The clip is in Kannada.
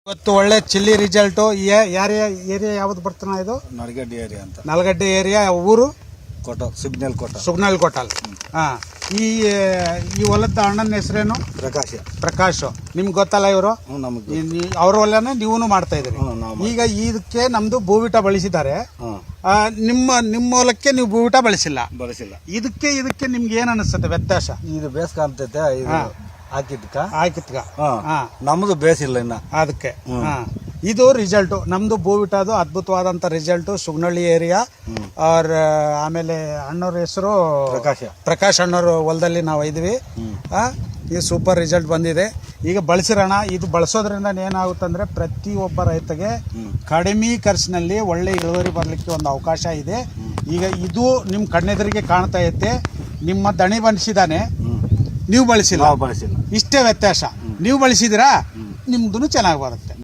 ಇವತ್ತು ಒಳ್ಳೆ ಚಿಲ್ಲಿ ರಿಸಲ್ಟು. ಏರಿಯಾ ಯಾವ್ದು ಬರ್ತಾನ ಇದು? ನಡಗಡ್ಡೆ ಏರಿಯಾ ಅಂತ. ನಲ್ಗಡ್ಡೆ ಏರಿಯಾ. ಊರು ಸುಗ್ನಲ್ ಕೊಟ್ಟಲ್. ಹಾ, ಈ ಹೊಲದ ಅಣ್ಣನ ಹೆಸರೇನು? ಪ್ರಕಾಶ್. ನಿಮ್ಗೆ ಗೊತ್ತಲ್ಲ ಇವರು? ಅವ್ರ ಹೊಲನೇ ನೀವು ಮಾಡ್ತಾ ಇದ್ರಿ. ಈಗ ಇದಕ್ಕೆ ನಮ್ದು ಭೂವಿಟ ಬಳಸಿದ್ದಾರೆ. ನಿಮ್ಮ ಹೊಲಕ್ಕೆ ನೀವು ಭೂವಿಟ ಬಳಸಿಲ್ಲ. ಇದಕ್ಕೆ ನಿಮ್ಗೆ ಏನ್ ಅನಿಸ್ತದೆ ವ್ಯತ್ಯಾಸ? ಇದು ಬೇಸ್ ಕಾಣ್ತೈತೆ. ಹಾಕಿದ್ಕ ನಮ್ದು ಬೇಸಿಲ್ಲ ಇನ್ನ ಅದಕ್ಕೆ. ಇದು ರಿಸಲ್ಟ್ ನಮ್ದು ಭೂವಿಟದು ಅದ್ಭುತವಾದಂತ ರಿಸಲ್ಟ್. ಸುಗ್ನಳ್ಳಿ ಏರಿಯಾ. ಆಮೇಲೆ ಅಣ್ಣವ್ರ ಹೆಸರು ಪ್ರಕಾಶ್ ಅಣ್ಣವ್ರ ಹೊಲದಲ್ಲಿ ನಾವು ಇದ್ವಿ. ಇದು ಸೂಪರ್ ರಿಸಲ್ಟ್ ಬಂದಿದೆ. ಈಗ ಬಳಸಿರೋಣ. ಇದು ಬಳಸೋದ್ರಿಂದ ಏನಾಗುತ್ತಂದ್ರೆ ಪ್ರತಿಯೊಬ್ಬ ರೈತಗೆ ಕಡಿಮೆ ಖರ್ಚಿನಲ್ಲಿ ಒಳ್ಳೆ ಇಳುವರಿ ಬರ್ಲಿಕ್ಕೆ ಒಂದು ಅವಕಾಶ ಇದೆ. ಈಗ ಇದು ನಿಮ್ ಕಣ್ಣೆದುರಿಗೆ ಕಾಣ್ತಾ ಐತೆ. ನಿಮ್ಮ ದಣಿ ಬಳಸಿದಾನೆ, ನೀವು ಬಳಸಿಲ್ಲ. ಇಷ್ಟೇ ವ್ಯತ್ಯಾಸ. ನೀವು ಬಳಸಿದಿರಾ, ನಿಮ್ದು ಚೆನ್ನಾಗಿ ಬರುತ್ತೆ.